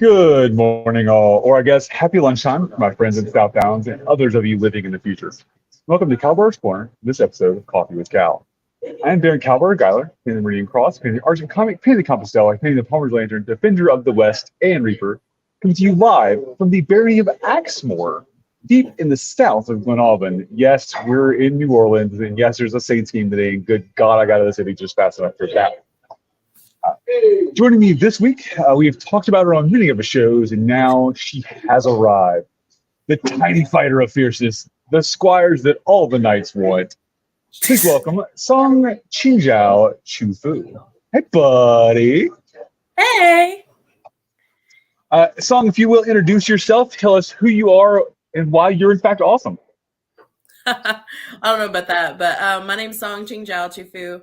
Good morning, all, or I guess happy lunchtime, my friends in South Downs and others of you living in the future. Welcome to Kalbardrs Korner, this episode of Coffee with Cal. I am Baron Kalbardr Gellir, painting the Meridian Cross, painting the Argent Comic, painting the Compostela, painting the Palmer's Lantern, Defender of the West, and Reaper, coming to you live from the barony of Axmore, deep in the south of Glenalvin. Yes, we're in New Orleans, and yes, there's a Saints game today, and good God, I got to the city just fast enough for that. Joining me this week, we have talked about her on many of the shows, and now she has arrived. The tiny fighter of fierceness, the squires that all the knights want. Please welcome Song Qingzhao Chufu. Hey, buddy. Hey. Song, if you will introduce yourself, tell us who you are and why you're in fact awesome. I don't know about that, but my name's Song Qingzhao Chufu.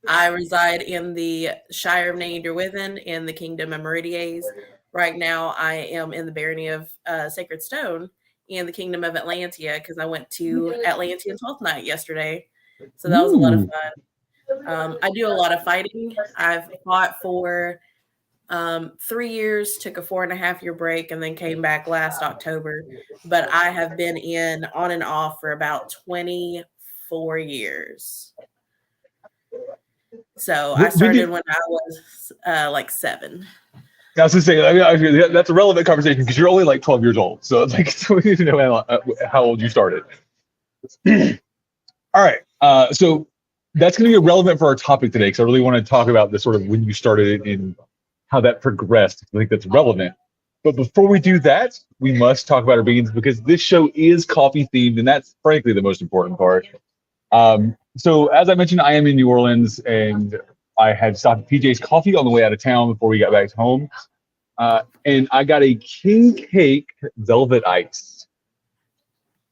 I reside in the Shire of Nainderwithen in the Kingdom of Meridies. Right now, I am in the barony of Sacred Stone in the Kingdom of Atlantia because I went to Atlantean 12th night yesterday. So that was a lot of fun. I do a lot of fighting. I've fought for 3 years, took a 4.5-year break, and then came back last October. But I have been in on and off for about 24 years. So I started when I was like 7. I was going to say, that's a relevant conversation because you're only like 12 years old. So it's like, so we need to know how old you started. All right. So that's going to be relevant for our topic today because I really want to talk about this sort of when you started and how that progressed. I think that's relevant. But before we do that, we must talk about our beans because this show is coffee themed, and that's frankly the most important part. So as I mentioned, I am in New Orleans, and I had stopped at PJ's Coffee on the way out of town before we got back home. And I got a king cake velvet ice,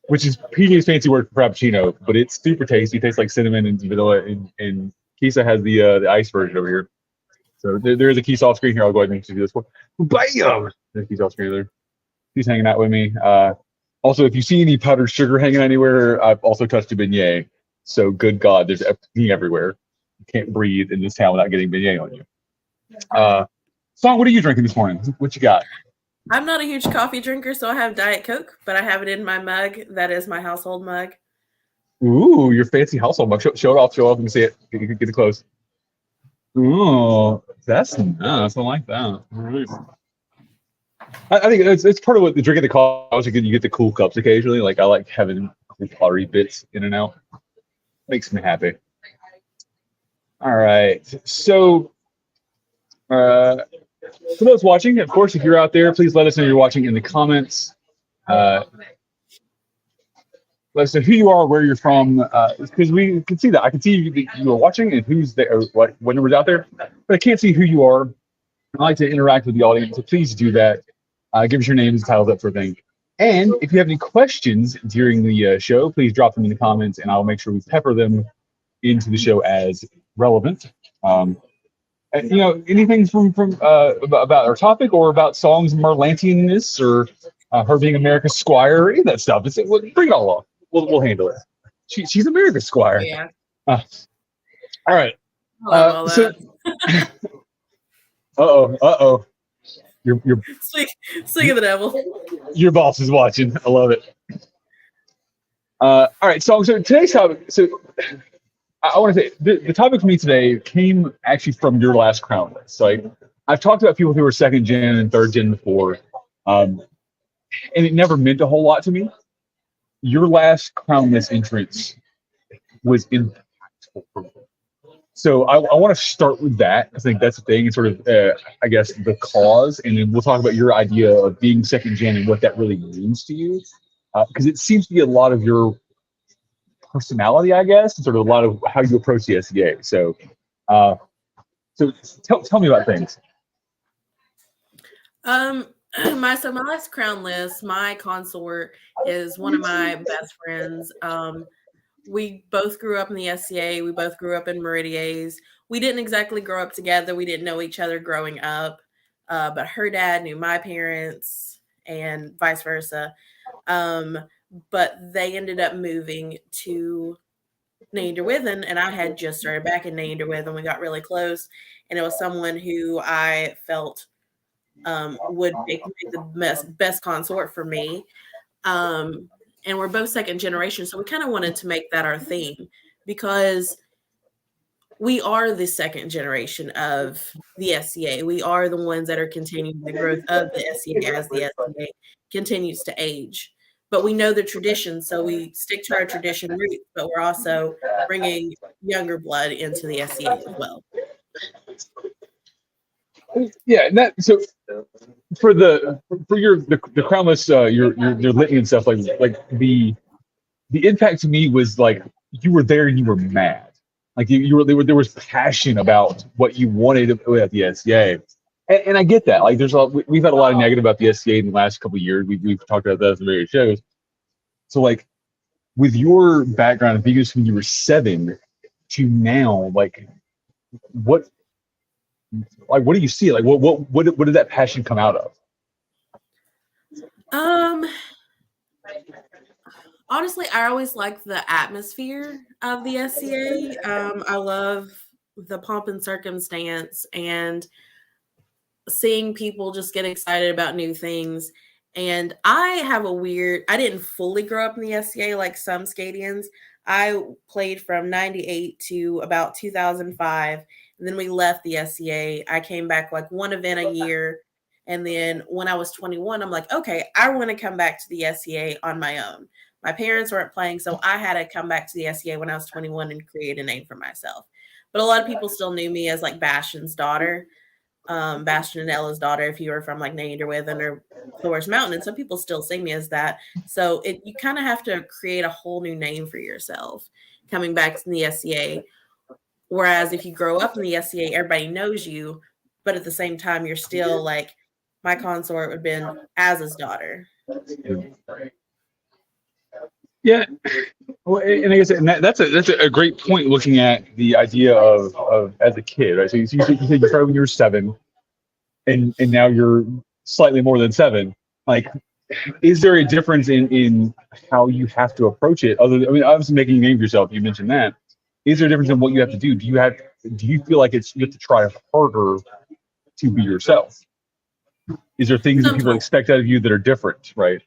which is PJ's fancy word for frappuccino, but it's super tasty. It tastes like cinnamon and vanilla, and Kisa has the ice version over here. So there's a Kisa off screen here. I'll go ahead and do this one. Bam! There's Kisa off screen there. He's hanging out with me. Also, if you see any powdered sugar hanging anywhere, I've also touched a beignet. So good God, there's everything everywhere. You can't breathe in this town without getting beignet on you. Song, what are you drinking this morning? What you got? I'm not a huge coffee drinker, so I have Diet Coke, but I have it in my mug. That is my household mug. Ooh, your fancy household mug. Show it off. Show it off. Let me see it. Get it close. Ooh, that's nice. I like that. All right. I think it's part of what the drinking the coffee. You get the cool cups occasionally. Like I like having cool pottery bits in and out. Makes me happy. All right. So, for those watching, of course, if you're out there, please let us know you're watching in the comments. Let us know who you are, where you're from, because we can see that. I can see you are watching and who's there, or what number's out there, but I can't see who you are. I like to interact with the audience, so please do that. Give us your names, titles, that sort of thing. And if you have any questions during the show, please drop them in the comments, and I'll make sure we pepper them into the show as relevant. And, anything from about our topic or about Song's Merlantianness or her being America's squire, or any of that stuff. Bring it all up. We'll handle it. She's America's squire. Yeah. All right. All so, uh-oh. Your Speak of the devil. Your boss is watching. I love it. All right, so today's topic. So I want to say the topic for me today came actually from your last crown list. So I've talked about people who were 2nd gen and 3rd gen before, and it never meant a whole lot to me. Your last crown list entrance was impactful for me. So I want to start with that. I think that's the thing, and sort of, I guess, the cause, and then we'll talk about your idea of being 2nd gen and what that really means to you, because it seems to be a lot of your personality, I guess, and sort of a lot of how you approach the SCA. So, tell me about things. My last crown list, my consort is one of my best friends. We both grew up in the SCA. We both grew up in Meridies. We didn't exactly grow up together. We didn't know each other growing up, but her dad knew my parents and vice versa. But they ended up moving to Nainderwithen, and I had just started back in Nainderwithen. We got really close, and it was someone who I felt would make the best consort for me. And we're both second generation, so we kind of wanted to make that our theme because we are the second generation of the SCA. We are the ones that are continuing the growth of the SCA as the SCA continues to age. But we know the tradition, so we stick to our tradition roots, but we're also bringing younger blood into the SCA as well. Yeah, and that so for the crownless your litany and stuff, like the impact to me was like you were there and you were mad. Like there was passion about what you wanted at the SCA. And I get that. Like we've had a lot of negative about the SCA in the last couple of years. We've talked about that in various shows. So like with your background of being when you were 7 to now, like what do you see? Like what did that passion come out of? Honestly, I always like the atmosphere of the SCA. I love the pomp and circumstance and seeing people just get excited about new things. And I didn't fully grow up in the SCA like some SCAdians. I played from 98 to about 2005. And then we left the SCA. I came back like one event a year. And then when I was 21, I'm like, okay, I want to come back to the SCA on my own. My parents weren't playing, so I had to come back to the SCA when I was 21 and create a name for myself. But a lot of people still knew me as like Bastion's daughter, Bastion and Ella's daughter, if you were from like Naderwithen or Thor's Mountain. And some people still see me as that. So you kind of have to create a whole new name for yourself coming back to the SCA. Whereas if you grow up in the SCA, everybody knows you, but at the same time, you're still like, my consort would have been Az's daughter. Yeah, well, and I guess that's a great point. Looking at the idea of as a kid, right? So you said you started when you were 7, and now you're slightly more than 7. Like, is there a difference in how you have to approach it? Obviously making a name for yourself. You mentioned that. Is there a difference in what you have to do? Do you feel like you have to try harder to be yourself? Is there things that people expect out of you that are different, right?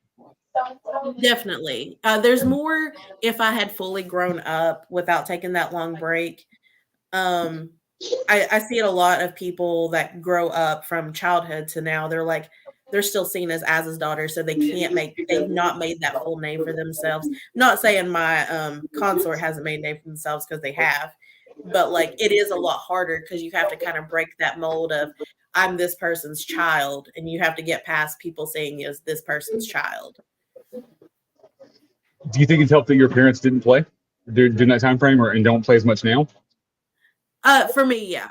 Definitely. There's more if I had fully grown up without taking that long break. I see it a lot of people that grow up from childhood to now. They're still seen as Az's daughter, so they've not made that full name for themselves. Not saying my consort hasn't made a name for themselves, because they have, but like it is a lot harder because you have to kind of break that mold of I'm this person's child, and you have to get past people saying you as this person's child. Do you think it's helped that your parents didn't play during that time frame, and don't play as much now? For me, yeah.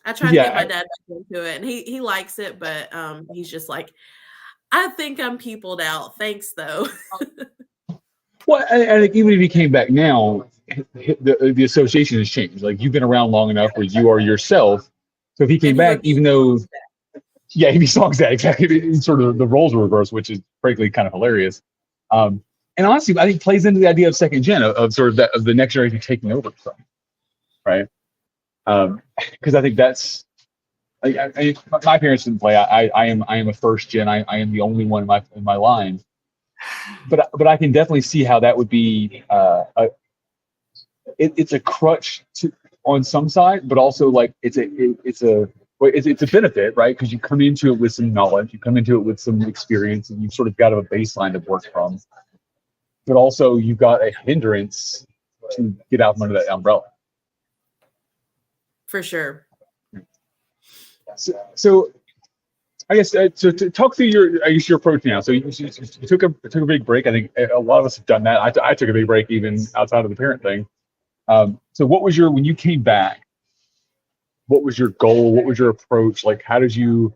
I try to get my dad back into it, and he likes it, but he's just like, I think I'm peopled out. Thanks, though. Well, I think even if he came back now, the association has changed. Like, you've been around long enough where you are yourself. So if he came back, even though, yeah, he songs that exactly. It's sort of the roles are reversed, which is frankly kind of hilarious. And honestly, I think plays into the idea of second gen of sort of of the next generation taking over from, right? Because I think that's my parents didn't play. I am a first gen. I am the only one in my line. But I can definitely see how that would be it's a crutch on some side, but also like it's a benefit, right? Because you come into it with some knowledge, you come into it with some experience, and you've sort of got a baseline to work from. But also you've got a hindrance to get out from under that umbrella. For sure. So I guess so. To talk through your approach now. So you took a big break. I think a lot of us have done that. I took a big break even outside of the parent thing. So what was when you came back? What was your goal? What was your approach? Like, how did you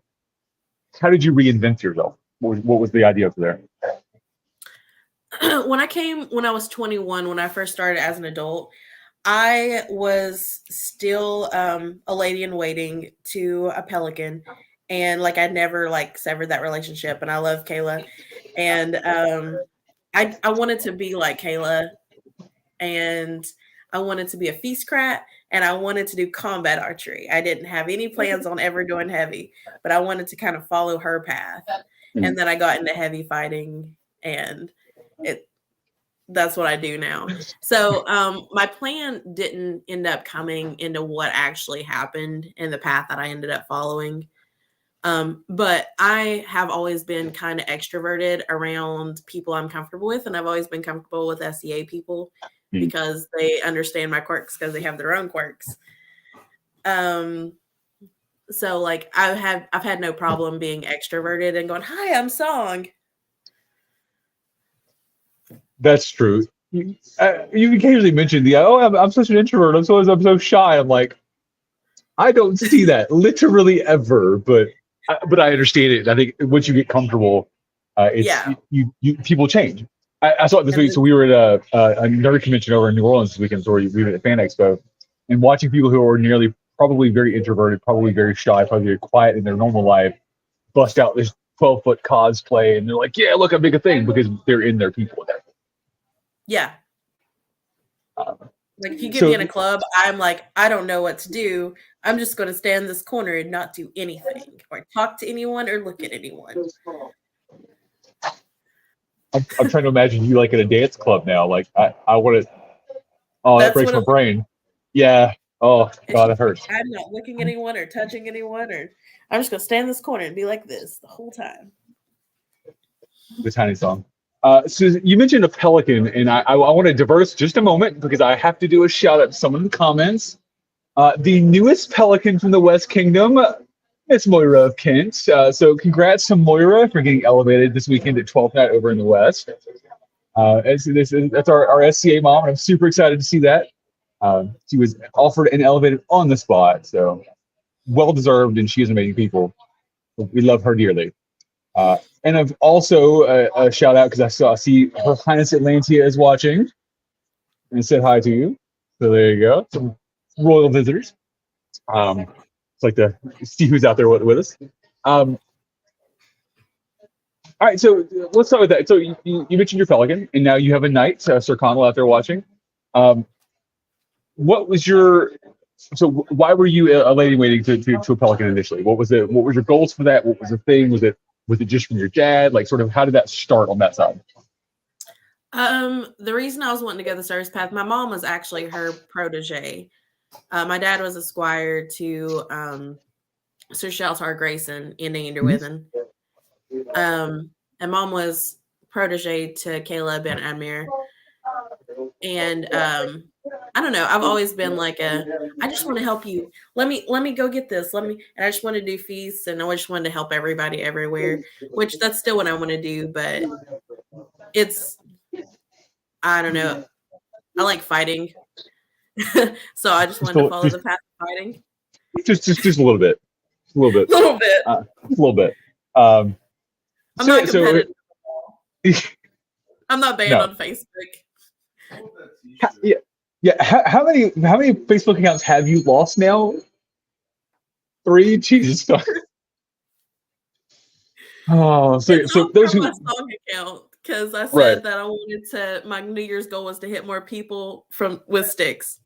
reinvent yourself? What was the idea up there? When I was 21, when I first started as an adult, I was still a lady in waiting to a pelican, and like I never severed that relationship. And I love Kayla, and I wanted to be like Kayla, and I wanted to be a feastcrat, and I wanted to do combat archery. I didn't have any plans on ever doing heavy, but I wanted to kind of follow her path. And then I got into heavy fighting, and that's what I do now. So my plan didn't end up coming into what actually happened in the path that I ended up following. But I have always been kind of extroverted around people I'm comfortable with, and I've always been comfortable with SCA people because they understand my quirks because they have their own quirks. So like I've had no problem being extroverted and going, "Hi, I'm Song." That's true. You occasionally mention I'm such an introvert. I'm so shy. I'm like, I don't see that literally ever, but I understand it. I think once you get comfortable, you people change. I saw it this week. So we were at a nerd convention over in New Orleans this weekend. So we were at Fan Expo, and watching people who are ordinarily probably very introverted, probably very shy, probably very quiet in their normal life, bust out this 12-foot cosplay, and they're like, "Yeah, look, I'm big a thing," because they're in their people. Yeah. Like if you get me in a club, I'm like, I don't know what to do. I'm just going to stand in this corner and not do anything or talk to anyone or look at anyone. I'm trying to imagine you like in a dance club now. Like I want to. Oh, that breaks my brain. Yeah. Oh God, it hurts. I'm not looking at anyone or touching anyone, or I'm just going to stand in this corner and be like this the whole time. The tiny song. So you mentioned a pelican, and I want to divert us just a moment because I have to do a shout out to someone in the comments. The newest pelican from the West Kingdom, it's Moira of Kent. So congrats to Moira for getting elevated this weekend at 12th night over in the West. That's our SCA mom, and I'm super excited to see that. She was offered and elevated on the spot, so well deserved, and she is amazing people. We love her dearly. And I've also a shout out because I see Her Highness Atlantia is watching and said hi to you. So there you go, some royal visitors. It's like to see who's out there with us. All right, so let's start with that. So you mentioned your pelican, and now you have a knight, Sir Connell, out there watching. What was your why were you a lady waiting to a pelican initially? What was it? What was your goals for that? What was the thing? Was it just from your dad? Like, sort of, how did that start on that side? The reason I was wanting to go the service path, my mom was actually her protege. My dad was a squire to Sir Shaltar Grayson in Anderwithen. And mom was protege to Caleb and Admir. And I don't know. I've always been like I just want to help you. Let me go get this. And I just want to do feasts, and I just wanted to help everybody everywhere, which that's still what I want to do. But I don't know. I like fighting. So I just wanted to follow the path of fighting. Just a little bit. A little bit. A little bit. I'm not competitive. I'm not banned on Facebook. Yeah. How many Facebook accounts have you lost now? 3? Jesus. Oh, so those who my song account, because I said that I wanted to. My New Year's goal was to hit more people with sticks.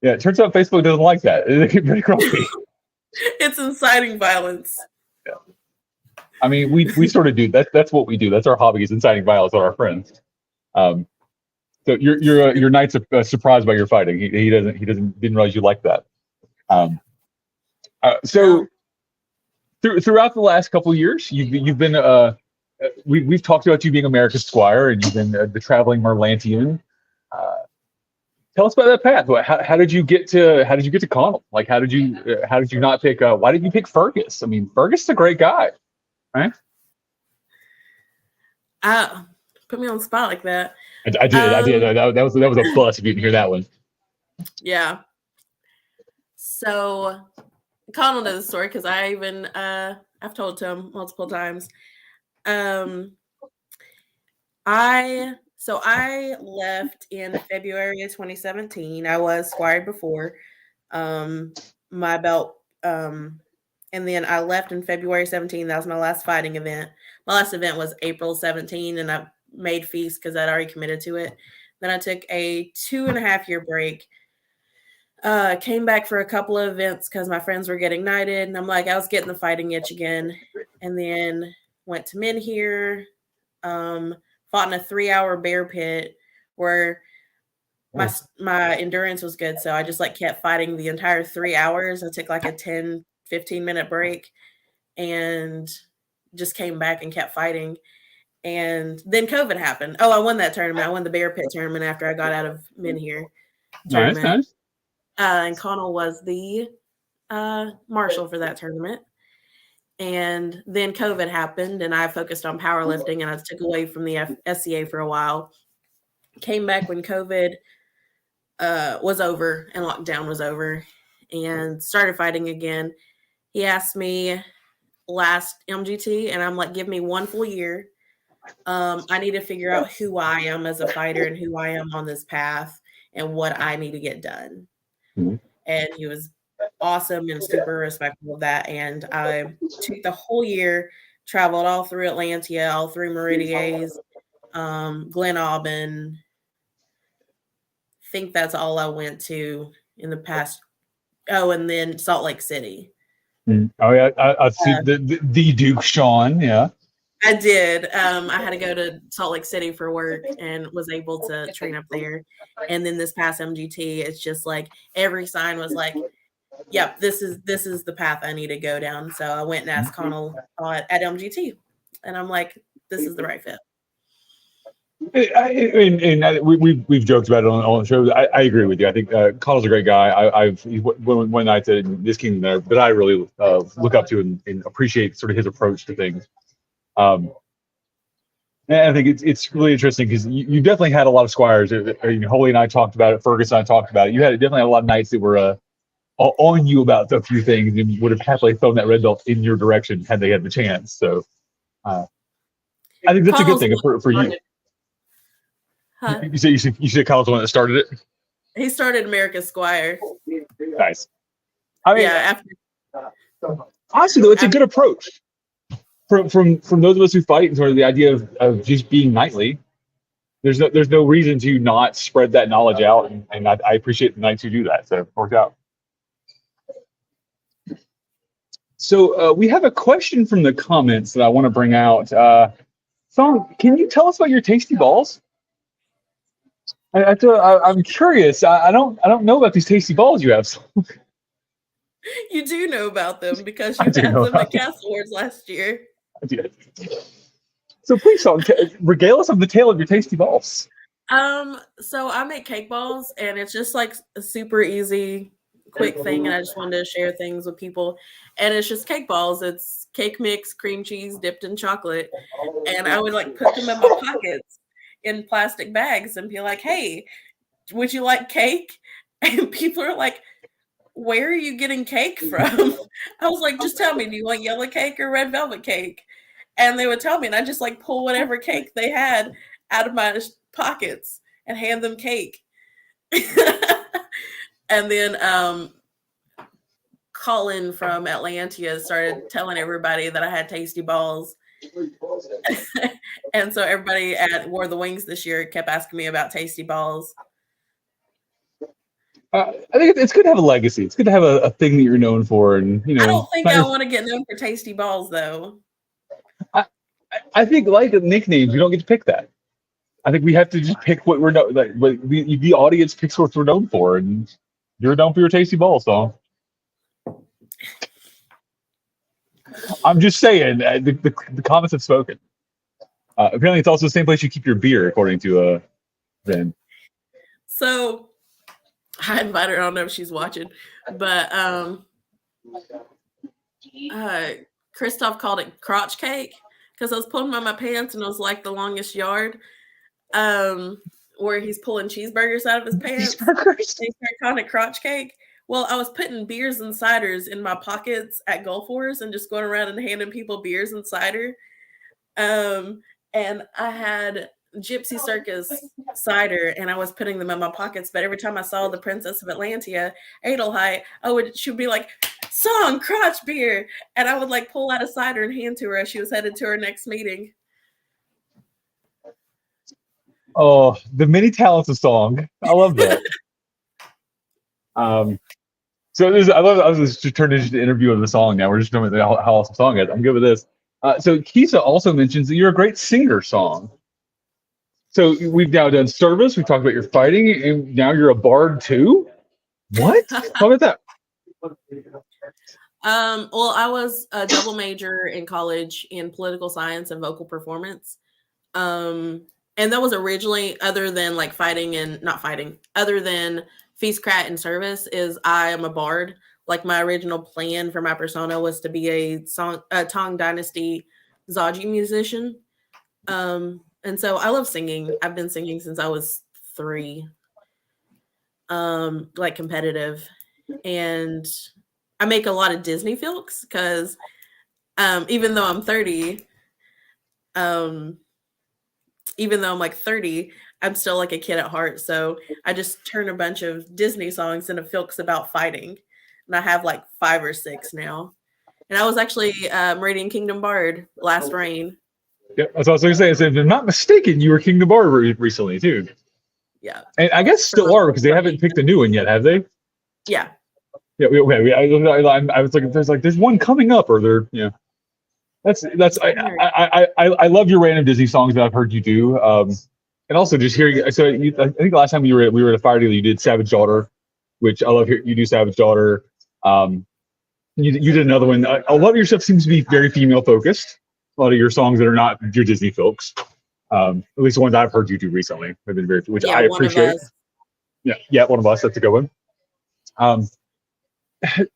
Yeah, it turns out Facebook doesn't like that. It's pretty grumpy. It's inciting violence. Yeah. I mean, we sort of do that. That's what we do. That's our hobby, is inciting violence on our friends. So your knight's surprised by your fighting. He didn't realize you like that. So throughout the last couple of years, you've been we've talked about you being America's squire, and you've been the traveling Merlantian. Tell us about that path. How did you get to Connell? Like, how did you not pick? Why did you pick Fergus? I mean, Fergus is a great guy, right? Put me on the spot like that. I did. That was a bust if you didn't hear that one. Yeah. So Connell knows the story because I even I've told it to him multiple times. I left in February of 2017. I was squired before my belt. And then I left in February 17. That was my last fighting event. My last event was April 17, and I made feast because I'd already committed to it. Then I took a 2.5 year break. Came back for a couple of events because my friends were getting knighted, and I'm like, I was getting the fighting itch again. And then went to men here, fought in a 3-hour bear pit where my endurance was good. So I just like kept fighting the entire 3 hours. I took like a 10-15 minute break and just came back and kept fighting. And then COVID happened. Oh, I won that tournament. I won the bear pit tournament after I got out of men here tournament. Nice. And Connell was the marshal for that tournament. And then COVID happened, and I focused on powerlifting, and I took away from the SCA for a while. Came back when COVID was over and lockdown was over, and started fighting again. He asked me last MGT, and I'm like, give me 1 full year. I need to figure out who I am as a fighter and who I am on this path and what I need to get done. Mm-hmm. And he was awesome and super respectful of that. And I took the whole year, traveled all through Atlantia, all through Meridies, Glen Aubin. I think that's all I went to in the past. Oh, and then Salt Lake City. Oh yeah, I see the Duke Sean. Yeah, I did. I had to go to Salt Lake City for work and was able to train up there. And then this past MGT, it's just like every sign was like, yep, this is the path I need to go down. So I went and asked Connell at MGT, and I'm like, this is the right fit. We've joked about it on the show. I agree with you. I think Connell's a great guy. He's one night in this kingdom that I really look up to and appreciate sort of his approach to things. And I think it's really interesting because you definitely had a lot of squires. Holy and I talked about it. Fergus and I talked about it. You definitely had a lot of knights that were on you about a few things and would have happily thrown that red belt in your direction had they had the chance. So I think that's Connell's a good thing for you. Huh? You said Kyle's the one that started it? He started America's Squire. Nice. I mean, yeah. Honestly, though, it's a good approach. From those of us who fight and sort of the idea of just being knightly, there's no reason to not spread that knowledge out, and I appreciate the knights who do that. So it worked out. So we have a question from the comments that I want to bring out. Song, can you tell us about your tasty balls? I'm curious. I don't know about these tasty balls you have. You do know about them because you had them at Castle Wars last year. I did. So please, Song, regale us of the tale of your tasty balls. So I make cake balls, and it's just like a super easy, quick thing, and I just wanted to share things with people. And it's just cake balls. It's cake mix, cream cheese dipped in chocolate, and I would like put them in my pockets in plastic bags and be like, hey, would you like cake? And people are like, where are you getting cake from? I was like, just tell me, do you want yellow cake or red velvet cake? And they would tell me, and I just like pull whatever cake they had out of my pockets and hand them cake. And then Colin from Atlantia started telling everybody that I had tasty balls. And so everybody at War of the Wings this year kept asking me about tasty balls. I think it's good to have a legacy. It's good to have a thing that you're known for, and I don't think I want to get known for tasty balls, though. I think like nicknames, we don't get to pick that. I think we have to just pick what we're known. Like the audience picks what we're known for, and you're known for your tasty balls, so. I'm just saying, the comments have spoken. Apparently, it's also the same place you keep your beer, according to Ben. So, I invited her. I don't know if she's watching, but Christoph called it crotch cake because I was pulling on my pants and it was like the longest yard, where he's pulling cheeseburgers out of his pants. Cheeseburgers. They started calling it crotch cake. Well, I was putting beers and ciders in my pockets at Gulf Wars and just going around and handing people beers and cider. And I had Gypsy Circus cider, and I was putting them in my pockets. But every time I saw the Princess of Atlantia, Adelheid, she would be like, "Song, crotch beer," and I would like pull out a cider and hand to her as she was headed to her next meeting. Oh, the many talents of song. I love that. Um, so I love. I was just turned into the interview of the song. Now we're just talking about how awesome the song is. I'm good with this. So Kisa also mentions that you're a great singer. Song. So we've now done service. We talked about your fighting, and now you're a bard too. What? How about that? Well, I was a double major in college in political science and vocal performance. And that was originally, other than like fighting and not fighting, other than feast, crat, and service, is I am a bard. Like my original plan for my persona was to be a Tang Dynasty Zaji musician. And so I love singing. I've been singing since I was 3, like competitive. And I make a lot of Disney filks because even though I'm 30, even though I'm like 30, I'm still like a kid at heart. So I just turn a bunch of Disney songs into filks about fighting. And I have like 5 or 6 now. And I was actually reading Kingdom Bard last rain. Yeah, that's what I was going to say. Is if I'm not mistaken, you were King the Bard recently too. Yeah. And I guess still are because they haven't picked a new one yet, have they? Yeah. Yeah. I was like, there's one coming up, or there. Yeah. That's. I love your random Disney songs that I've heard you do. And also just hearing. So I think the last time we were at a fire deal, you did Savage Daughter, which I love. You do Savage Daughter. You did another one. A lot of your stuff seems to be very female focused. A lot of your songs that are not your Disney folks, at least the ones I've heard you do recently, have been very, which I appreciate. Yeah, one of us. That's a good one.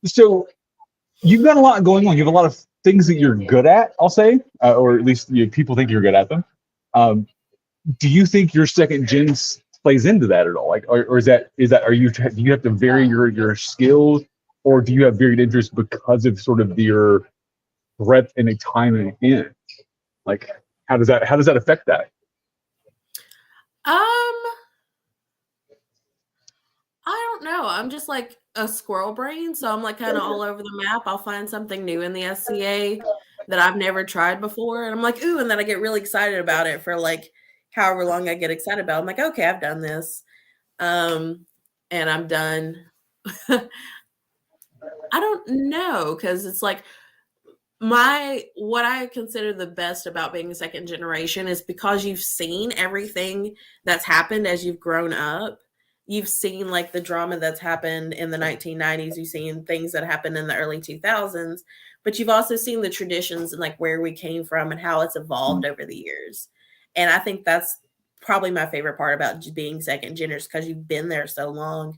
So you've got a lot going on. You have a lot of things that you're good at, I'll say, or at least people think you're good at them. Do you think your second gen plays into that at all? Like, or is that do you have to vary your skills, or do you have varied interests because of sort of your breadth and a time in? Like, how does that affect that? I don't know. I'm just like a squirrel brain, so I'm like kind of all over the map. I'll find something new in the SCA that I've never tried before, and I'm like, ooh, and then I get really excited about it for like however long I get excited about it. I'm like, okay, I've done this, and I'm done. I don't know, because it's like what I consider the best about being a second generation is because you've seen everything that's happened as you've grown up. You've seen like the drama that's happened in the 1990s. You've seen things that happened in the early 2000s, but you've also seen the traditions and like where we came from and how it's evolved over the years. And I think that's probably my favorite part about being second geners, because you've been there so long.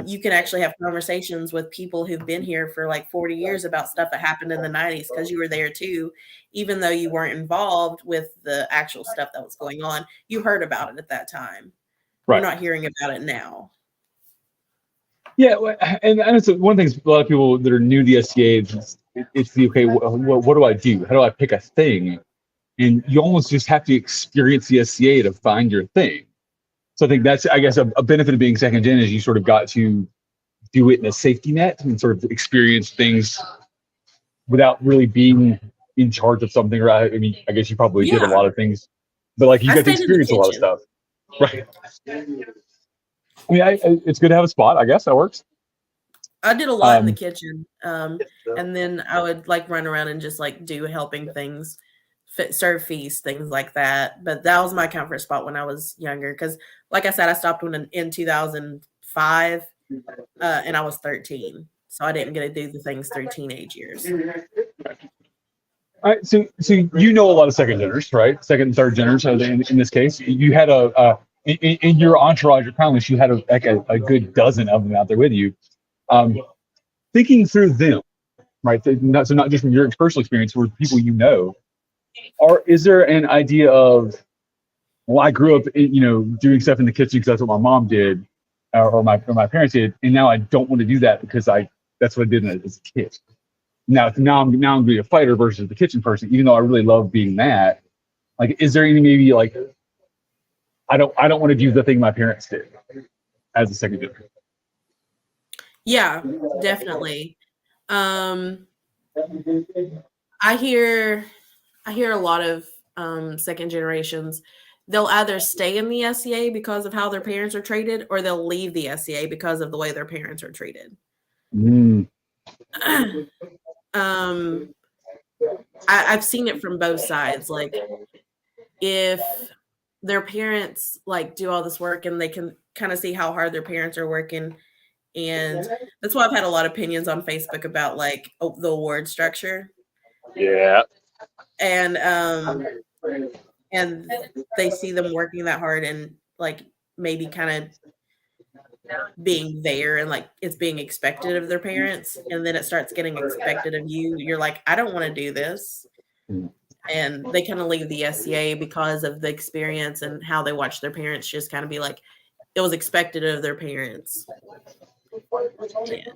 You can actually have conversations with people who've been here for like 40 years about stuff that happened in the 90s because you were there too, even though you weren't involved with the actual stuff that was going on. You heard about it at that time. Right. You're not hearing about it now. Yeah, and it's one thing. A lot of people that are new to the SCA, it's the okay. What do I do? How do I pick a thing? And you almost just have to experience the SCA to find your thing. So I think that's, I guess, a benefit of being second gen is you sort of got to do it in a safety net and sort of experience things without really being in charge of something. Or I mean, I guess you probably did a lot of things, but like you got to experience a lot of stuff. Right. I mean, it's good to have a spot. I guess that works. I did a lot in the kitchen, and then I would like run around and just like do helping things, serve feasts, things like that. But that was my comfort spot when I was younger, because, like I said, I stopped in 2005, and I was 13, so I didn't get to do the things through teenage years. All right, so you know a lot of second geners, right? Second and third geners. In this case, you had in your entourage, your crown list, you had a good dozen of them out there with you. Thinking through them, right? So not just from your personal experience, or people you know. Is there an idea of, well, I grew up, doing stuff in the kitchen because that's what my mom did, or my parents did, and now I don't want to do that because that's what I did as a kid. Now I'm going to be a fighter versus the kitchen person, even though I really love being that. Like, is there any maybe like, I don't want to do the thing my parents did as a second generation? Yeah, definitely. I hear a lot of second generations they'll either stay in the SCA because of how their parents are treated, or they'll leave the SCA because of the way their parents are treated. I've seen it from both sides. Like, if their parents like do all this work and they can kind of see how hard their parents are working, and that's why I've had a lot of opinions on Facebook about like the award structure. Yeah. And they see them working that hard and like maybe kind of being there, and like it's being expected of their parents, and then it starts getting expected of you. You're like, I don't want to do this. And they kind of leave the SCA because of the experience and how they watch their parents just kind of be like, it was expected of their parents. So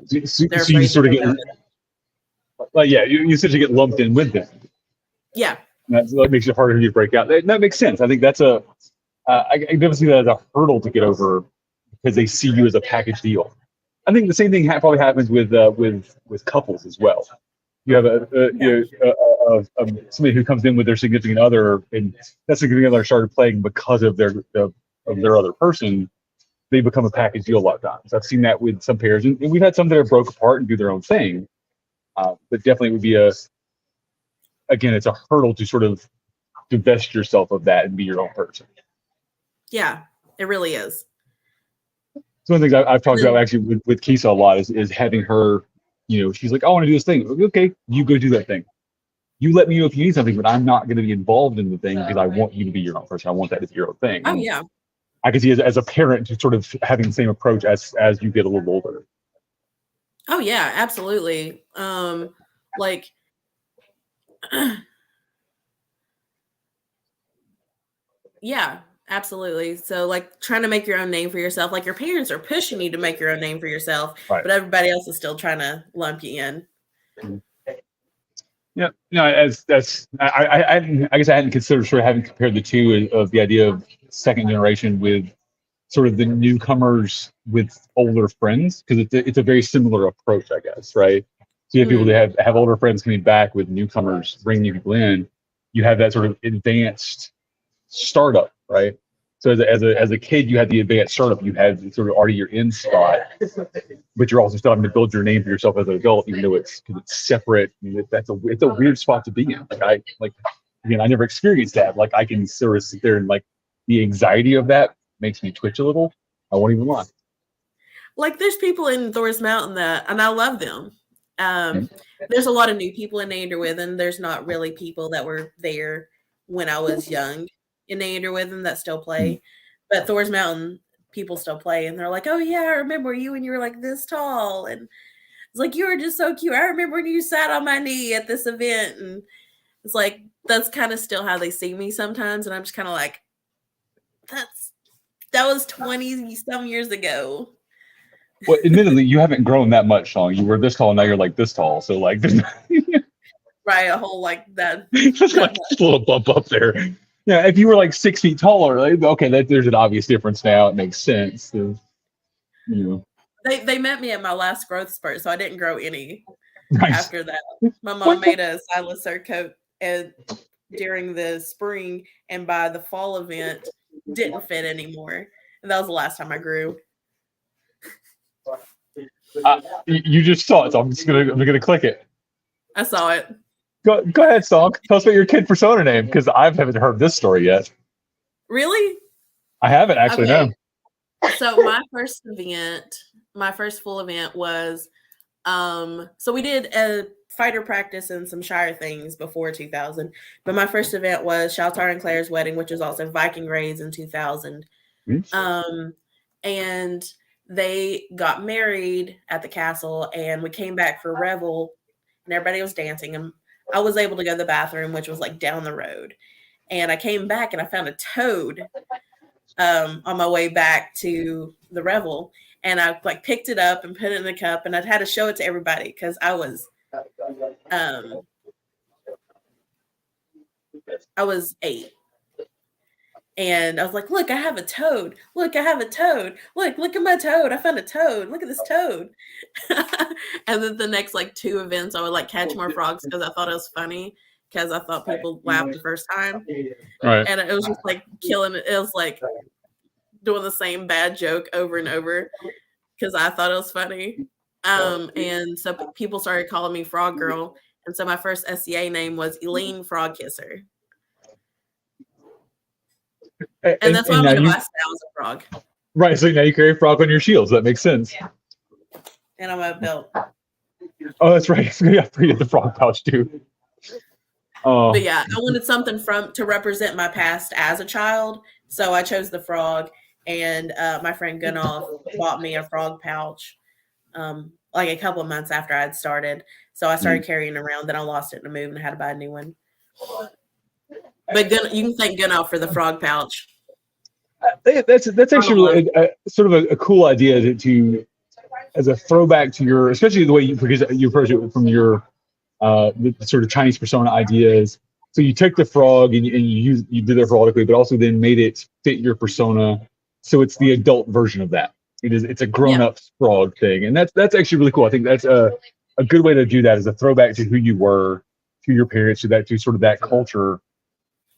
you sort of get, you essentially get lumped in with them. Yeah. That makes it harder for you to break out. That makes sense. I think that's I never see that as a hurdle to get over because they see you as a package deal. I think the same thing probably happens with couples as well. You have somebody who comes in with their significant other, and that significant other started playing because of their other person. They become a package deal a lot of times. I've seen that with some pairs, and we've had some that are broke apart and do their own thing. But definitely would be it's a hurdle to sort of divest yourself of that and be your own person. Yeah, it really is. So one of the things I've talked about actually with Kisa a lot is having her, she's like, I want to do this thing. Okay, you go do that thing. You let me know if you need something, but I'm not going to be involved in the thing because I want you to be your own person. I want that to be your own thing. Oh, yeah. I can see as a parent to sort of having the same approach as you get a little older. Oh, yeah, absolutely. Yeah, absolutely. So like trying to make your own name for yourself, like your parents are pushing you to make your own name for yourself, right. But everybody else is still trying to lump you in. Yeah, I guess I hadn't considered sort of having compared the two of the idea of second generation with sort of the newcomers with older friends, because it's a very similar approach, I guess, right? So you have people that have older friends coming back with newcomers, bringing new people in. You have that sort of advanced startup, right? So as a kid, you had the advanced startup. You had sort of already your in spot, but you're also still having to build your name for yourself as an adult, even though it's separate. It's a weird spot to be in. I never experienced that. Like I can sort of sit there and like the anxiety of that makes me twitch a little. I won't even lie. Like there's people in Thor's Mountain and I love them. There's a lot of new people in Neanderwithen. There's not really people that were there when I was young in Neanderwithen that still play. But Thor's Mountain, people still play, and they're like, oh yeah, I remember you when you were like this tall, and it's like you were just so cute. I remember when you sat on my knee at this event, and it's like that's kind of still how they see me sometimes, and I'm just kind of like, that was 20 some years ago. Well, admittedly, you haven't grown that much, Sean. You were this tall, and now you're like this tall. So like, right, a whole like that. Just like just a little bump up there. Yeah, if you were like 6 feet taller, like, okay, there's an obvious difference now. It makes sense. So, They met me at my last growth spurt, so I didn't grow any after that. My mom What? made a silas coat during the spring, and by the fall event, didn't fit anymore. And that was the last time I grew. You just saw it, so I'm gonna click it. I saw it. Go ahead, Song. Tell us about your kid persona name, because I haven't heard this story yet. Really? I haven't actually. Okay. No. So my first full event was, so we did a fighter practice and some Shire things before 2000. But my first event was Shaltar and Claire's wedding, which was also Viking raids in 2000. And they got married at the castle, and we came back for Revel, and everybody was dancing. And I was able to go to the bathroom, which was like down the road. And I came back and I found a toad on my way back to the Revel. And I like picked it up and put it in the cup, and I'd had to show it to everybody because I was 8. And I was like, look, I have a toad. Look, I have a toad. Look at my toad. I found a toad. Look at this toad. And then the next like 2 events, I would like catch more frogs because I thought it was funny. because I thought people laughed the first time. Right. And it was just like killing it. It was like doing the same bad joke over and over because I thought it was funny. And so people started calling me Frog Girl. And so my first SCA name was Eileen Frog Kisser. And that's why I'm going to buy as a frog. Right. So now you carry a frog on your shields. That makes sense. And I'm a belt. Oh, that's right. Yeah, I forget the frog pouch too. But yeah, I wanted something to represent my past as a child. So I chose the frog. And my friend Gunnoff bought me a frog pouch like a couple of months after I'd started. So I started carrying it around. Then I lost it in a move and I had to buy a new one. But you can thank Gunnoff for the frog pouch. That's actually sort of a cool idea to as a throwback to your, especially the way you approach it from your the sort of Chinese persona ideas. So you took the frog and you did it heraldically, but also then made it fit your persona. So it's the adult version of that. It's a grown-up frog thing, and that's actually really cool. I think that's a good way to do that, as a throwback to who you were, to your parents, to sort of that culture,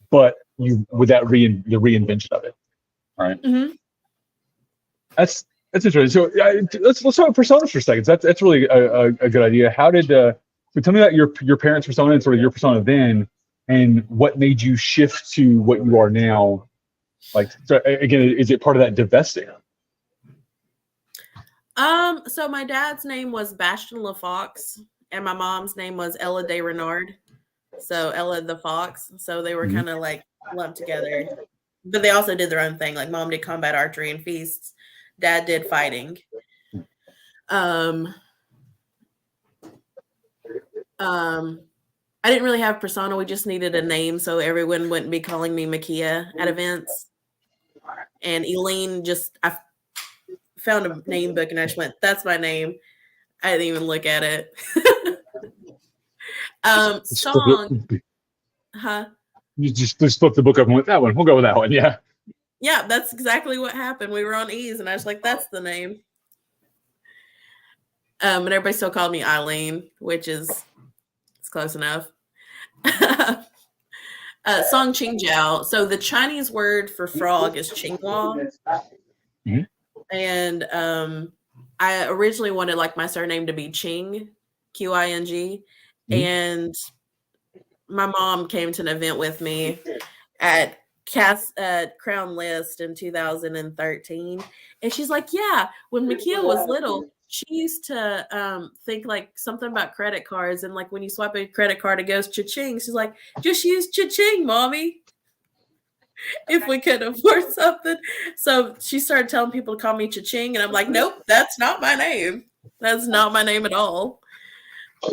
but with that the reinvention of it. All right. Mm-hmm. That's interesting. So let's talk about personas for a second. That's really a good idea. How did so tell me about your parents' persona and sort of your persona then, and what made you shift to what you are now? Like, so again, is it part of that divesting? So my dad's name was Bastion LaFox, and my mom's name was Ella de Renard. So Ella the Fox. So they were kind of like lumped together. But they also did their own thing. Like mom did combat archery and feasts. Dad did fighting. I didn't really have persona. We just needed a name so everyone wouldn't be calling me Makia at events. And Eileen I found a name book and I just went, that's my name. I didn't even look at it. Song. Huh? You just flip the book up and went, that one. We'll go with that one. Yeah. Yeah, that's exactly what happened. We were on Ease and I was like, that's the name. And everybody still called me Eileen, which it's close enough. Song Qingzhao. So the Chinese word for frog is Qinghua. Mm-hmm. And I originally wanted like my surname to be Qing, Qing. Mm-hmm. And my mom came to an event with me at Crown List in 2013. And she's like, yeah, when Makia was little, she used to think like something about credit cards. And like when you swipe a credit card, it goes cha-ching. She's like, just use cha-ching, mommy, if we could afford something. So she started telling people to call me cha-ching. And I'm like, nope, that's not my name. That's not my name at all.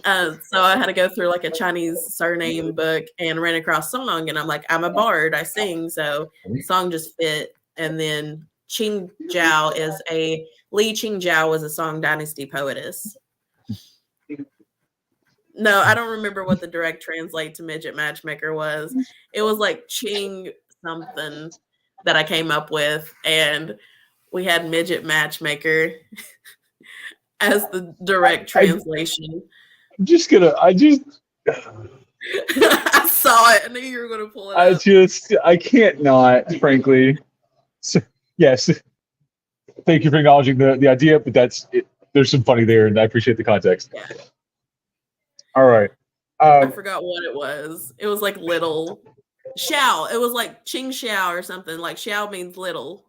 So I had to go through like a Chinese surname book and ran across Song. And I'm like, I'm a bard. I sing. So Song just fit. And then Qingzhao Li Qingzhao was a Song Dynasty poetess. No, I don't remember what the direct translate to midget matchmaker was. It was like Qing something that I came up with. And we had midget matchmaker as the direct translation. I saw it. I knew you were going to pull it up. I can't not, frankly. So, yes. Thank you for acknowledging the idea, but there's some funny there, and I appreciate the context. Yeah. All right. I forgot what it was. It was like little. Xiao. It was like Qingzhao or something. Like Xiao means little.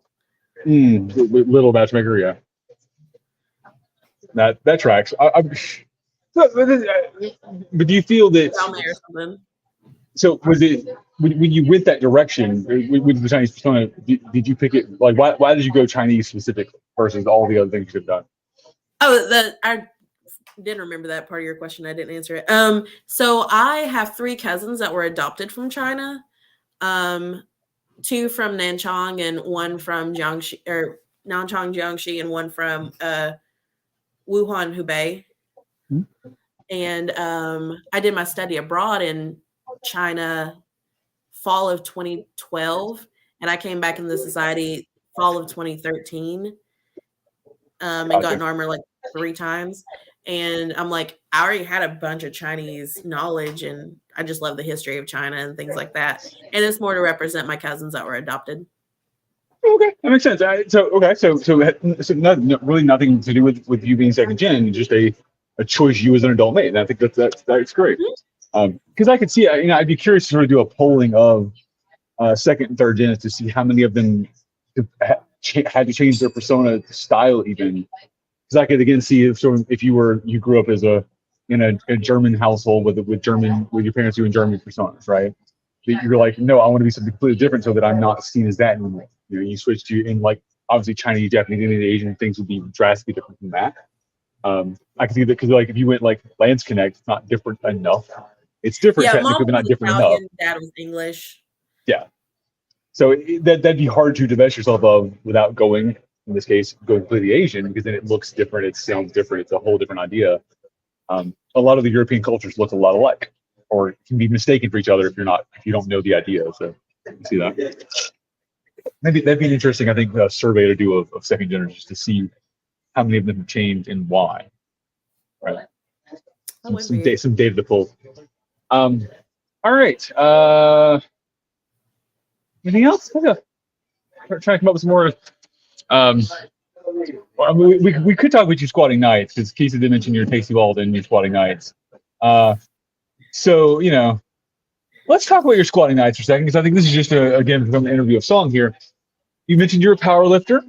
Little matchmaker, yeah. That tracks. But do you feel that? So was it when you went that direction with the Chinese persona? Did you pick it like why did you go Chinese specifically versus all the other things you've done? Oh, I didn't remember that part of your question. I didn't answer it. So I have 3 cousins that were adopted from China, 2 from Nanchang and 1 from Jiangxi, or Nanchang, Jiangxi, and 1 from Wuhan, Hubei. And I did my study abroad in China fall of 2012, and I came back in the society fall of 2013 and got an armor like 3 times. And I'm like, I already had a bunch of Chinese knowledge, and I just love the history of China and things like that. And it's more to represent my cousins that were adopted. Okay, that makes sense. So really nothing to do with you being second gen, just a choice you as an adult made. And I think that's great. Because I could see, I'd be curious to sort of do a polling of second and third gens to see how many of them had to change their persona style even. Because I could again see if you grew up as in a German household with your parents doing German personas, right? You're like, no, I want to be something completely different so that I'm not seen as that anymore. You switch to in like obviously Chinese, Japanese, Indian, Asian things would be drastically different from that. I can see that because like if you went like Lance Connect, it's not different enough. It's different technically, but not different enough. Dad was English. Yeah. So that'd be hard to divest yourself of without going, in this case, going completely Asian, because then it looks different, it sounds different, it's a whole different idea. A lot of the European cultures look a lot alike, or can be mistaken for each other if you don't know the idea. So you see that. Maybe that'd be an interesting, I think, survey to do of second generation, just to see how many of them have changed and why. Right. Some data to pull. All right. Anything else? Trying to come up with some more. We could talk about your squatting nights, because Casey did mention your Tasty Bald and your squatting nights. So let's talk about your squatting nights for a second, because I think this is just again from an interview of Song here. You mentioned you're a power lifter,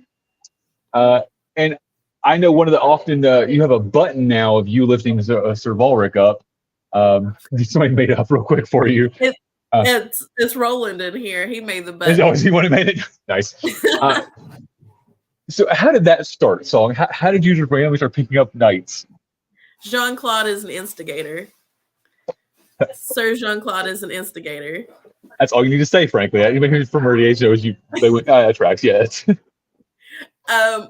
and I know one of the often you have a button now of you lifting Sir Volric up. Somebody made it up real quick for you. It's Roland in here. He made the button. Is he one who made it? Nice. So how did that start, Song? How did you just randomly start picking up nights? Jean-Claude is an instigator. Sir Jean-Claude is an instigator. That's all you need to say, frankly. Anybody who's from early age knows they went, that tracks, yeah.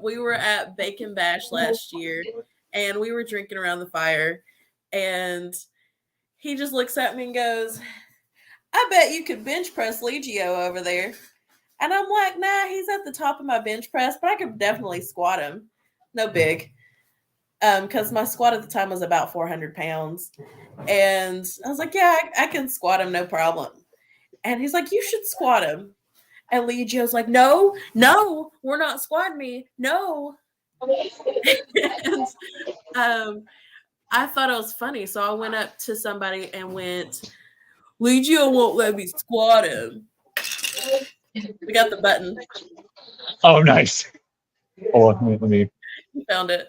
We were at Bacon Bash last year, and we were drinking around the fire, and he just looks at me and goes, I bet you could bench press Legio over there. And I'm like, nah, he's at the top of my bench press, but I could definitely squat him. No big. Because my squat at the time was about 400 pounds. And I was like, yeah, I can squat him, no problem. And he's like, you should squat him. And Legio's like, no, we're not squatting me. No. And, I thought it was funny. So I went up to somebody and went, Legio won't let me squat him. We got the button. Oh, nice. Oh, let me. You found it.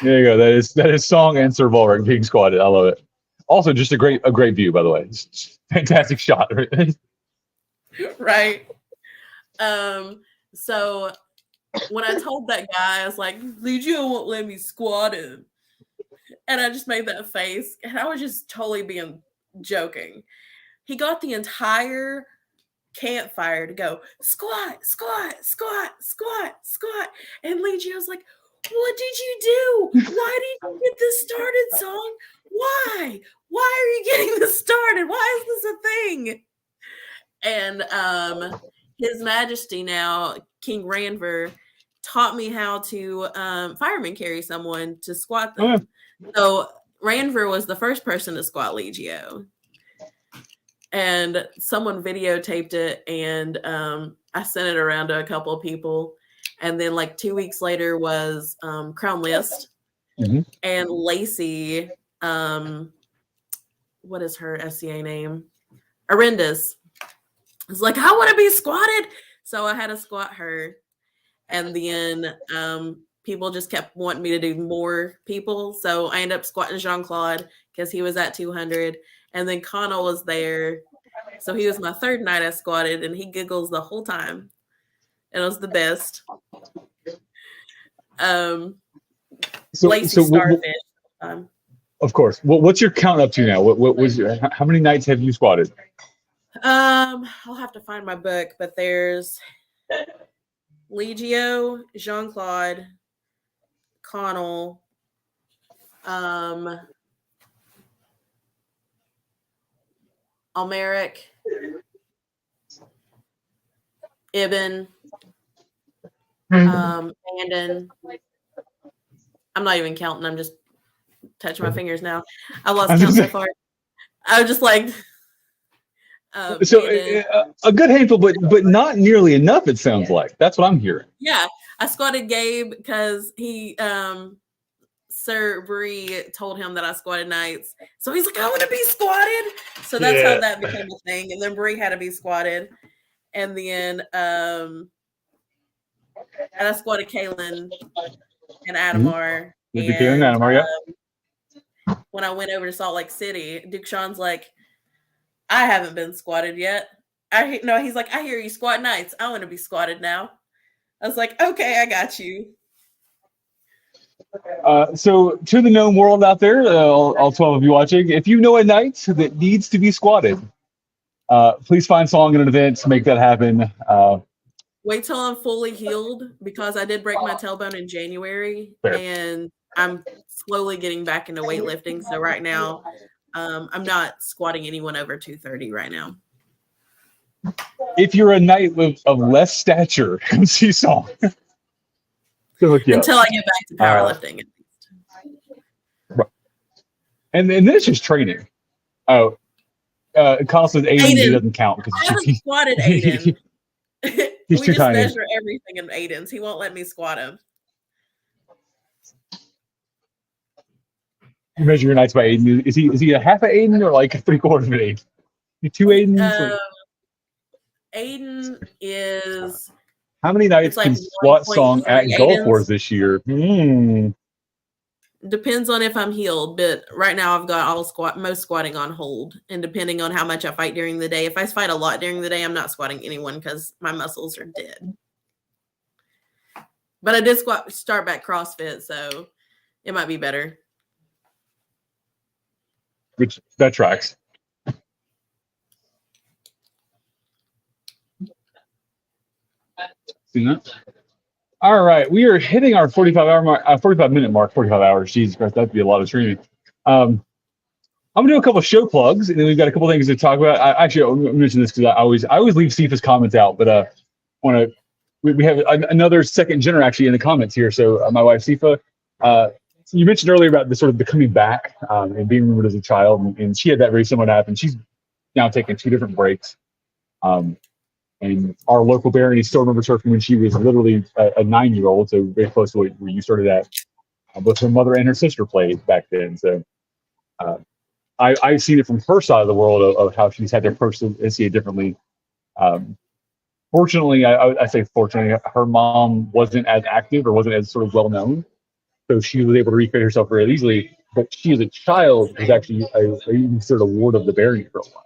There you go. That is Song and Sir Volric being squatted. I love it. Also, just a great view, by the way. It's fantastic shot. Right. So when I told that guy, I was like, Legio won't let me squat him. And I just made that face. And I was just totally being joking. He got the entire campfire to go, squat, squat, squat, squat, squat. And Legio's like, what did you do? Why did you get this started, Song? Why? Why are you getting this started? Why is this a thing? And His Majesty now, King Ranver, taught me how to fireman carry someone to squat them. So Ranver was the first person to squat Legio. And someone videotaped it, and I sent it around to a couple of people. And then like 2 weeks later was Crown List. Mm-hmm. And Lacey, what is her SCA name? Arendis. It's like, I want to be squatted. So I had to squat her. And then people just kept wanting me to do more people. So I ended up squatting Jean-Claude because he was at 200. And then Connell was there. So he was my third night I squatted, and he giggles the whole time. And it was the best. Lacey Starfish. Of course. What's your count up to now? What was how many nights have you squatted? I'll have to find my book, but there's Legio, Jean-Claude, Connell, Almeric, Ibn, Bandon. I'm not even counting. I'm just touching my fingers now. I lost count so far. I was just like, So being a good handful, but not nearly enough. It sounds like that's what I'm hearing. yeah, I squatted Gabe because he Sir Bree told him that I squatted nights. So he's like, I want to be squatted. So that's how that became a thing. And then Bree had to be squatted. And then and I squatted Kaylin and Adamar. With the Kaylin and Adamar, yeah. When I went over to Salt Lake City, Duke Sean's like, I haven't been squatted yet. He's like, I hear you squat nights. I want to be squatted now. I was like, okay, I got you. So to the gnome world out there, all 12 of you watching, if you know a knight that needs to be squatted, please find Song in an event to make that happen. Wait till I'm fully healed because I did break my tailbone in January and I'm slowly getting back into weightlifting. So right now, I'm not squatting anyone over 230 right now. If you're a knight of less stature, come see Song. Until I get back to powerlifting. Right. And then it's just training. Oh, Kyle says Aiden doesn't count because I haven't squatted Aiden. He's too tiny. Measure everything in Aiden's. He won't let me squat him. You measure your knights by Aiden. Is he a half of Aiden or like 3/4 of an Aiden? You 2 Aidens? Aiden is. How many nights can squat Song at Gulf Wars this year? Depends on if I'm healed, but right now I've got most squatting on hold, and depending on how much I fight during the day. If I fight a lot during the day, I'm not squatting anyone because my muscles are dead. But I did start back CrossFit, so it might be better. Which that tracks. See that? All right, we are hitting our 45-hour mark, 45-minute mark. 45 hours. Jesus Christ, that'd be a lot of streaming. I'm gonna do a couple of show plugs, and then we've got a couple things to talk about. I'll mention this because I always leave Sifa's comments out, but we have another second Jenner actually in the comments here. So my wife Sifa, you mentioned earlier about the sort of the coming back and being remembered as a child, and she had that very similar happen. She's now taken 2 different breaks. And our local Baron, he still remembers her from when she was literally a 9-year-old, so very close to where you started at. Both her mother and her sister played back then. So I've seen it from her side of the world of how she's had to approach the SCA differently. Fortunately, I say fortunately, her mom wasn't as active or wasn't as sort of well known, so she was able to recreate herself very easily. But she, as a child, was actually even sort of ward of the Baron for a while.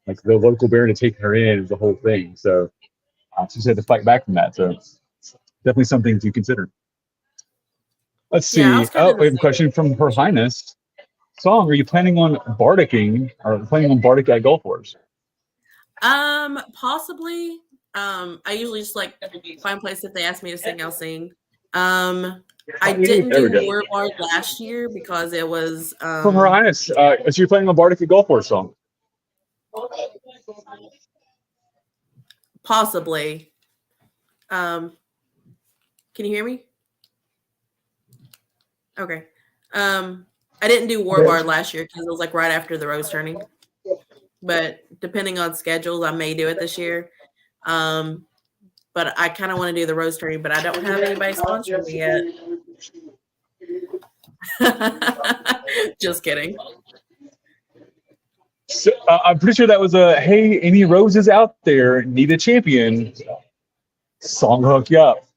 Like the local Baron had taken her in is the whole thing. So she just had to fight back from that. So definitely something to consider. Let's see. We have a question from Her Highness. Song, are you planning on bardicking or planning on bardic at Gulf Wars? Possibly. I usually just like find places if they ask me to sing, I'll sing. I didn't do Warbard last year because it was from Her Highness. So you're planning on bardic at Gulf Wars, Song? Possibly. Can you hear me? Okay. I didn't do Warbard last year because it was like right after the Rose Tourney. But depending on schedules, I may do it this year. But I kind of want to do the Rose Tourney, but I don't have anybody sponsoring me yet. Just kidding. So, I'm pretty sure that was hey, any roses out there need a champion? Song hook you up.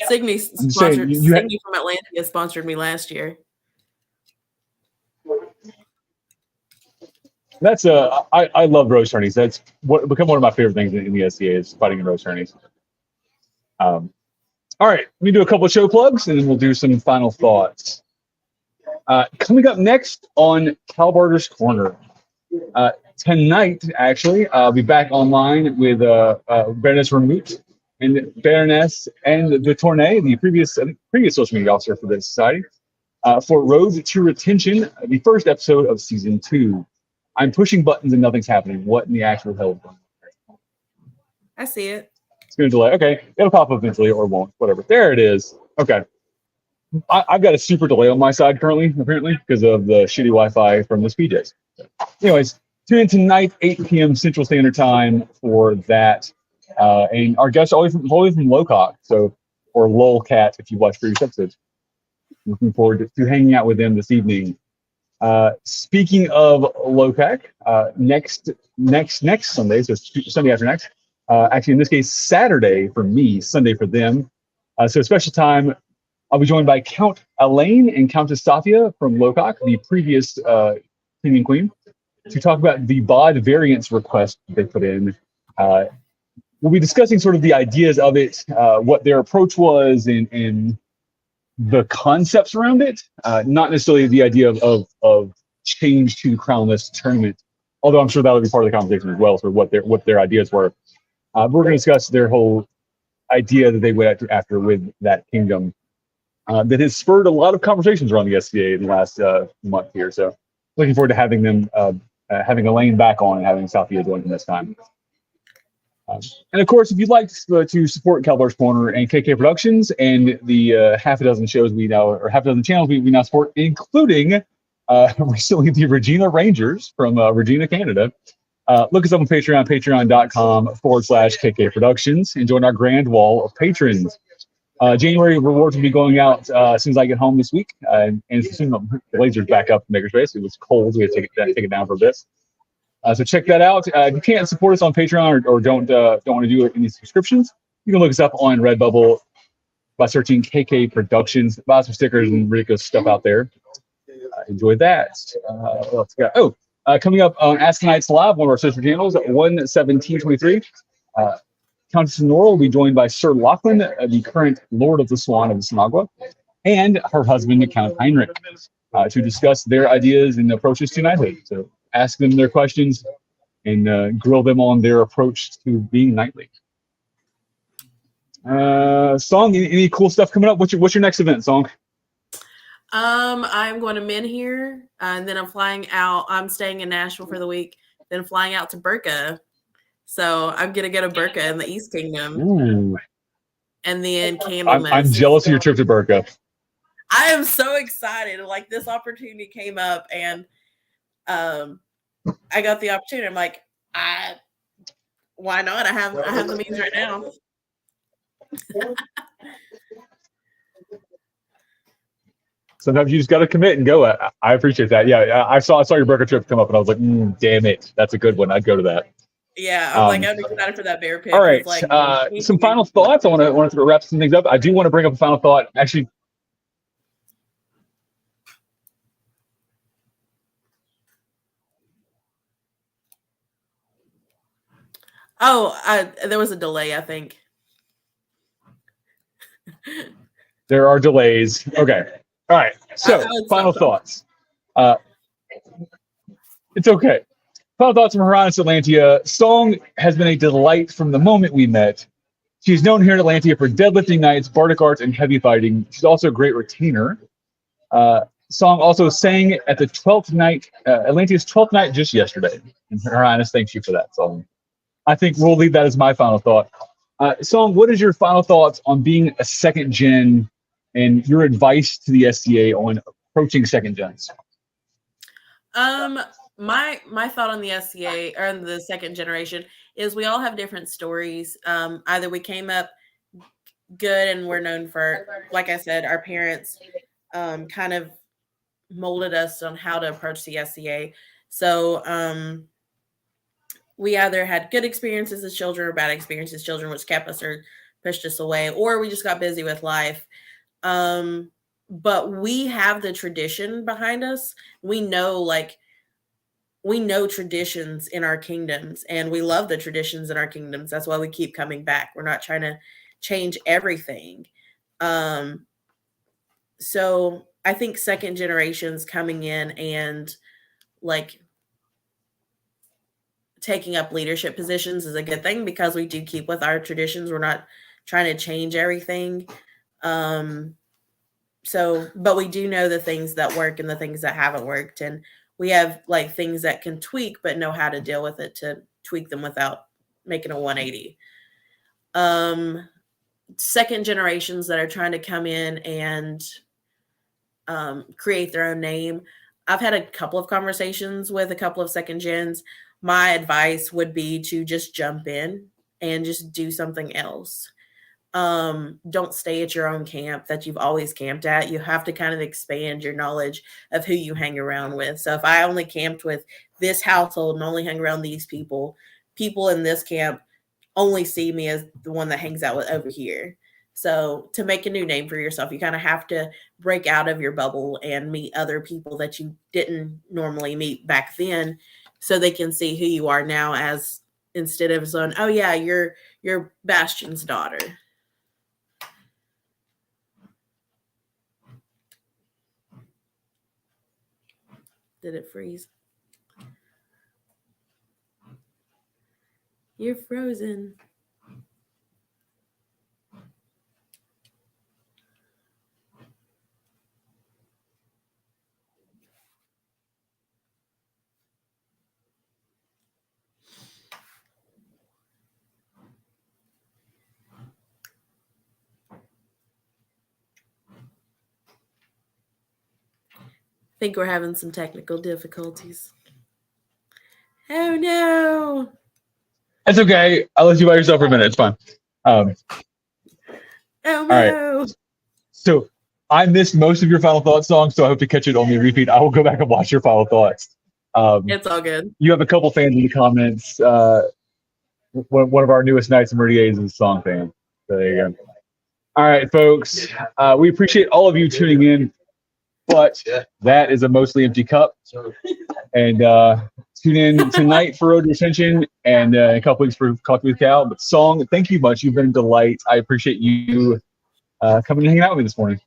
Signy sponsored. Signy from Atlanta sponsored me last year. That's I love rose tourneys. That's become one of my favorite things in the SCA is fighting in rose tourneys. All right, let me do a couple of show plugs and then we'll do some final thoughts. Coming up next on Kalbardrs Korner. Tonight, actually, I'll be back online with Baroness Remoot and Baroness and the Tournay, the previous social media officer for the society, for Road to Retention, the first episode of season 2. I'm pushing buttons and nothing's happening. What in the actual hell is going on? I see it. It's going to delay. Okay, it'll pop up eventually or it won't. Whatever. There it is. Okay. I've got a super delay on my side currently, apparently, because of the shitty Wi-Fi from this PJs. Anyways, tune in tonight, 8 p.m. Central Standard Time for that. And our guest always from Lowcock, so or Lolcat if you watch previous episodes. Looking forward to hanging out with them this evening. Speaking of Lowcock, next Sunday, so Sunday after next. Actually, in this case, Saturday for me, Sunday for them. So a special time. I'll be joined by Count Elaine and Countess Safia from Lowcock, the previous king and queen, to talk about the bod variance request they put in. We'll be discussing sort of the ideas of it, what their approach was, and the concepts around it. Not necessarily the idea of change to crownless tournament, although I'm sure that'll be part of the conversation as well, sort of what their ideas were. But we're going to discuss their whole idea that they went after with that kingdom. That has spurred a lot of conversations around the SCA in the last month here. So looking forward to having them, having Elaine back on and having Safia join them this time. And of course, if you'd like to support Kalbardrs Korner and KK Productions and the half a dozen shows half a dozen channels we now support, including recently the Regina Rangers from Regina, Canada, look us up on Patreon, patreon.com/KK Productions, and join our grand wall of patrons. January rewards will be going out as soon as I get home this week, and as soon as the lasers back up in Makerspace. It was cold, so we had to take it down for a bit. So check that out. If you can't support us on Patreon or don't want to do any subscriptions, you can look us up on Redbubble by searching KK Productions. Buy some stickers and ridiculous stuff out there. Enjoy that. What else we got? Coming up on Ask Nights Live, one of our sister channels at 1/17/23. Countess Nora will be joined by Sir Lachlan, the current Lord of the Swan of the Sinagua, and her husband, Count Heinrich, to discuss their ideas and approaches to knighthood. So ask them their questions and grill them on their approach to being knightly. Song, any cool stuff coming up? What's your next event, Song? I'm going to Menhir, and then I'm flying out. I'm staying in Nashville for the week, then flying out to Burka. So I'm gonna get a burqa in the East Kingdom. Ooh. And then Candlemas. I'm jealous of your trip to Burka. I am so excited. Like, this opportunity came up, and I got the opportunity. I'm like, why not? I have the means right now. Sometimes you just got to commit and go. I appreciate that. Yeah, I saw your Burka trip come up, and I was like, damn it, that's a good one. I'd go to that. Yeah, I'm excited for that bear pit. All right, like, some final thoughts. I want to wrap some things up. I do want to bring up a final thought. Actually, there was a delay, I think. There are delays. Okay. All right. So, final thoughts. It's okay. Final thoughts from Her Highness Atlantia. Song has been a delight from the moment we met. She's known here in Atlantia for deadlifting nights, bardic arts, and heavy fighting. She's also a great retainer. Song also sang at the 12th night, Atlantia's 12th night just yesterday. And Her Highness thanks you for that, Song. I think we'll leave that as my final thought. Song, what is your final thoughts on being a second gen and your advice to the SCA on approaching second gens? My thought on the SCA or the second generation is we all have different stories. Either we came up good and we're known for, like I said, our parents kind of molded us on how to approach the SCA. So we either had good experiences as children or bad experiences as children, which kept us or pushed us away, or we just got busy with life. But we have the tradition behind us. We know traditions in our kingdoms, and we love the traditions in our kingdoms. That's why we keep coming back. We're not trying to change everything. So I think second generations coming in and like taking up leadership positions is a good thing because we do keep with our traditions. We're not trying to change everything. But we do know the things that work and the things that haven't worked. And we have like things that can tweak, but know how to deal with it to tweak them without making a 180. Second generations that are trying to come in and create their own name. I've had a couple of conversations with a couple of second gens. My advice would be to just jump in and just do something else. Don't stay at your own camp that you've always camped at. You have to kind of expand your knowledge of who you hang around with. So if I only camped with this household and only hang around these people in this camp only see me as the one that hangs out with over here. So to make a new name for yourself, you kind of have to break out of your bubble and meet other people that you didn't normally meet back then, so they can see who you are now, as instead of saying, oh yeah, you're Bastion's daughter. Did it freeze? You're frozen. I think we're having some technical difficulties. Oh no. That's okay. I'll let you by yourself for a minute. It's fine. Oh no. All right. So I missed most of your final thoughts song, so I hope to catch it on the repeat. I will go back and watch your final thoughts. It's all good. You have a couple fans in the comments. One of our newest Knights of Meridian is a song fan. So there you go. All right, folks. We appreciate all of you tuning in, but that is a mostly empty cup. And tune in tonight for Road to Ascension and in a couple weeks for Coffee with Cal. But Song, thank you much. You've been a delight. I appreciate you coming and hanging out with me this morning.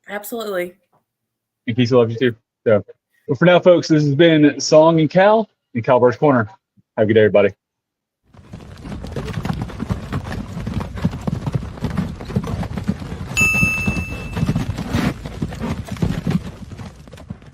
Absolutely. And Keith, I love you too. So, well, for now, folks, this has been Song and Cal in Kalbardrs Korner. Have a good day, everybody.